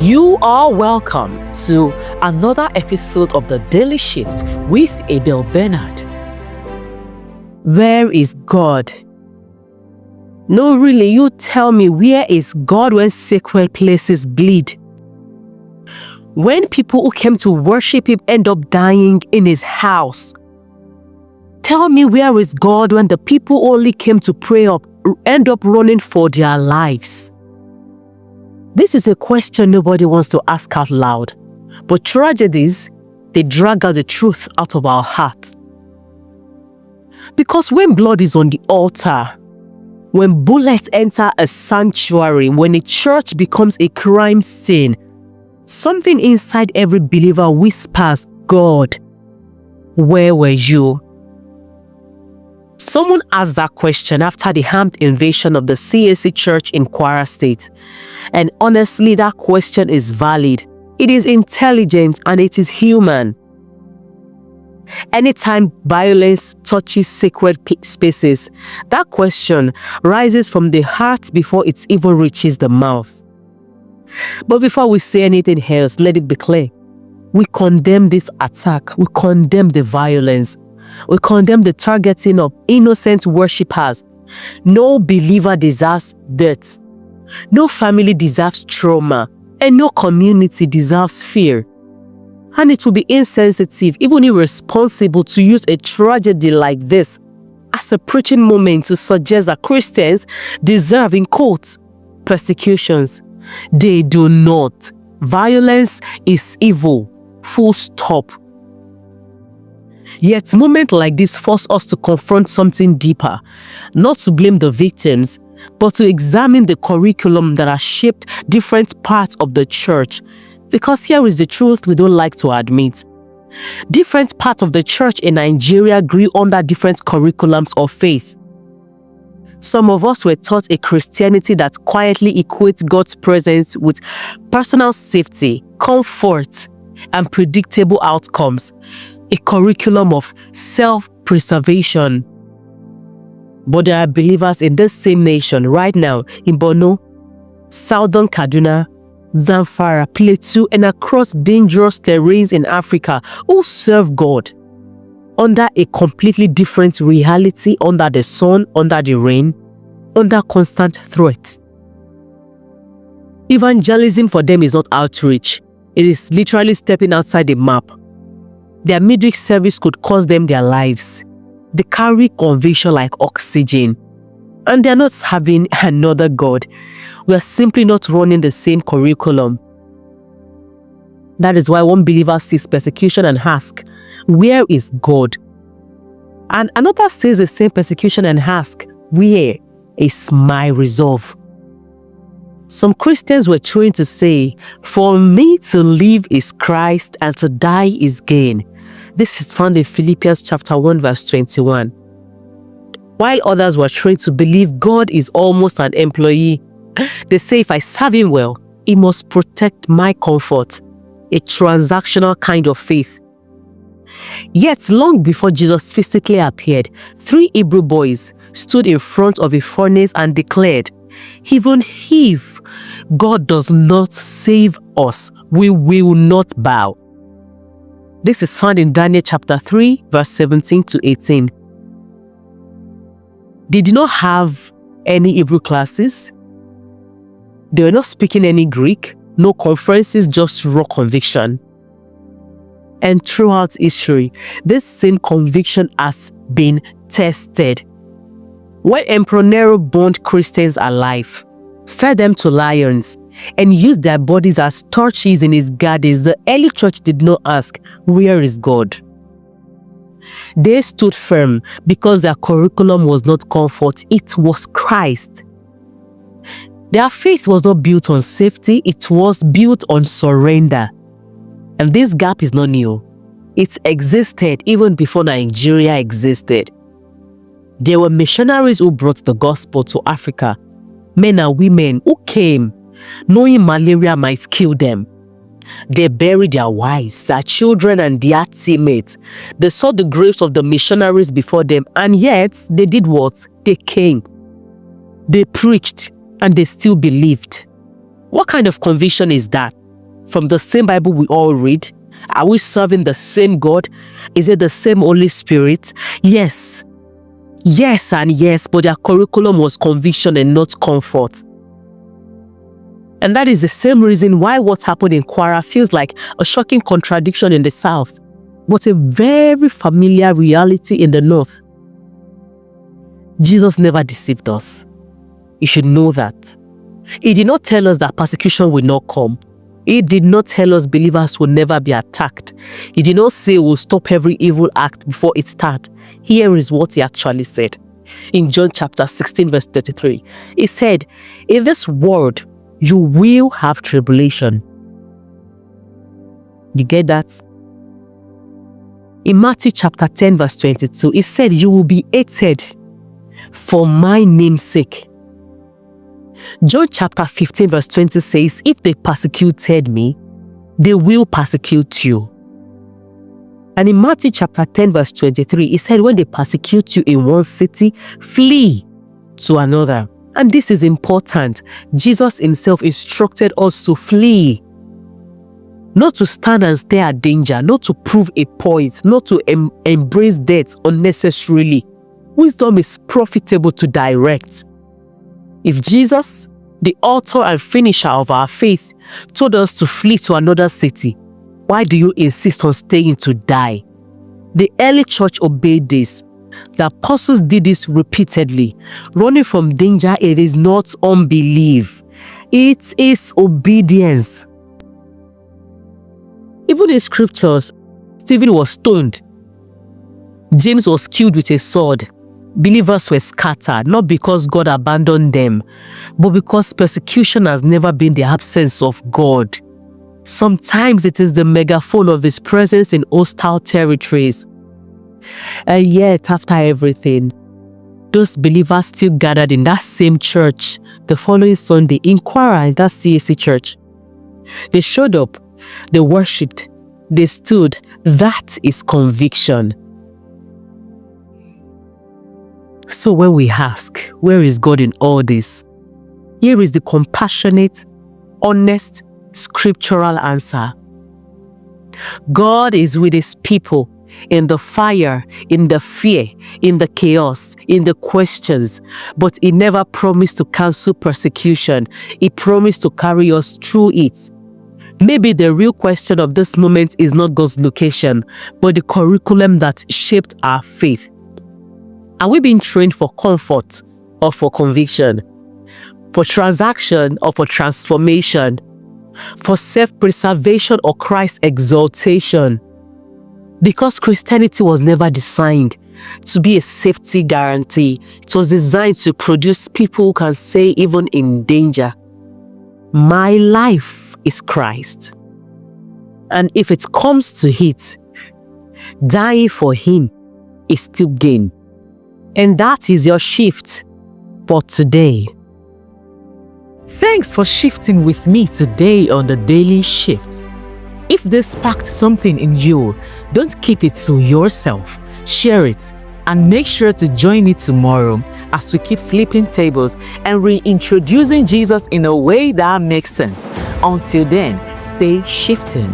You are welcome to another episode of The Daily Shift with Abel Bernard. Where is God? No, really, you tell me, where is God when sacred places bleed? When people who came to worship Him end up dying in His house? Tell me, where is God when the people who only came to pray up end up running for their lives? This is a question nobody wants to ask out loud, but tragedies, they drag out the truth out of our hearts. Because when blood is on the altar, when bullets enter a sanctuary, when a church becomes a crime scene, something inside every believer whispers, God, where were you? Someone asked that question after the armed invasion of the CAC church in Kwara State. And honestly, that question is valid. It is intelligent and it is human. Anytime violence touches sacred spaces, that question rises from the heart before it even reaches the mouth. But before we say anything else, let it be clear. We condemn this attack. We condemn the violence. We condemn the targeting of innocent worshippers. No believer deserves death. No family deserves trauma. And no community deserves fear. And it will be insensitive, even irresponsible, to use a tragedy like this as a preaching moment to suggest that Christians deserve, in quotes, persecutions. They do not. Violence is evil. Full stop. Yet moments like this force us to confront something deeper, not to blame the victims, but to examine the curriculum that has shaped different parts of the church. Because here is the truth we don't like to admit. Different parts of the church in Nigeria grew under different curriculums of faith. Some of us were taught a Christianity that quietly equates God's presence with personal safety, comfort, and predictable outcomes. A curriculum of self-preservation. But there are believers in this same nation right now in Borno, Southern Kaduna, Zamfara, Plateau, and across dangerous terrains in Africa who serve God under a completely different reality, under the sun, under the rain, under constant threat. Evangelism for them is not outreach. It is literally stepping outside the map. Their midweek service could cost them their lives. They carry conviction like oxygen. And they're not having another God. We are simply not running the same curriculum. That is why one believer sees persecution and asks, where is God? And another sees the same persecution and asks, where is my resolve? Some Christians were trained to say, for me to live is Christ and to die is gain. This is found in Philippians chapter 1 verse 21. While others were trained to believe God is almost an employee, they say if I serve Him well, He must protect my comfort. A transactional kind of faith. Yet long before Jesus physically appeared, 3 Hebrew boys stood in front of a furnace and declared, even if God does not save us, we will not bow. This is found in Daniel chapter 3 verse 17 to 18. They did not have any Hebrew classes. They were not speaking any Greek. No conferences, just raw conviction. And throughout history, this same conviction has been tested. When Emperor Nero burned Christians alive, fed them to lions, and used their bodies as torches in his gardens, the early church did not ask, where is God? They stood firm because their curriculum was not comfort, it was Christ. Their faith was not built on safety, it was built on surrender. And this gap is not new. It existed even before Nigeria existed. There were missionaries who brought the gospel to Africa, men and women who came knowing malaria might kill them. They buried their wives, their children, and their teammates. They saw the graves of the missionaries before them, and yet they did what? They came. They preached, and they still believed. What kind of conviction is that? from the same Bible we all read? Are we serving the same God? Is it the same Holy Spirit? Yes. Yes and yes, but their curriculum was conviction and not comfort. And that is the same reason why what happened in Kwara feels like a shocking contradiction in the South, but a very familiar reality in the North. Jesus never deceived us. You should know that. He did not tell us that persecution will not come. He did not tell us believers will never be attacked. He did not say we'll stop every evil act before it starts. Here is what he actually said. In John chapter 16 verse 33, he said, in this world, you will have tribulation. You get that? In Matthew chapter 10 verse 22, it said, you will be hated for my name's sake. John chapter 15 verse 20 says, if they persecuted me, they will persecute you. And in Matthew chapter 10 verse 23, it said, when they persecute you in one city, flee to another. And this is important. Jesus himself instructed us to flee. Not to stand and stare at danger, not to prove a point, not to embrace death unnecessarily. Wisdom is profitable to direct. If Jesus, the author and finisher of our faith, told us to flee to another city, why do you insist on staying to die? The early church obeyed this. The apostles did this repeatedly. Running from danger, it is not unbelief. It is obedience. Even in scriptures, Stephen was stoned. James was killed with a sword. Believers were scattered, not because God abandoned them, but because persecution has never been the absence of God. Sometimes it is the megaphone of his presence in hostile territories. And yet, after everything, those believers still gathered in that same church the following Sunday in Kwara, in that CAC church. They showed up, they worshipped, they stood. That is conviction. So when we ask, where is God in all this? Here is the compassionate, honest, scriptural answer. God is with his people in the fire, in the fear, in the chaos, in the questions. But he never promised to cancel persecution. He promised to carry us through it. Maybe the real question of this moment is not God's location, but the curriculum that shaped our faith. Are we being trained for comfort or for conviction? For transaction or for transformation? For self-preservation or Christ's exaltation? Because Christianity was never designed to be a safety guarantee. It was designed to produce people who can say, even in danger, my life is Christ. And if it comes to it, dying for him is still gain. And that is your shift for today. Thanks for shifting with me today on the Daily Shift. If this sparked something in you, don't keep it to yourself. Share it and make sure to join me tomorrow as we keep flipping tables and reintroducing Jesus in a way that makes sense. Until then, stay shifting.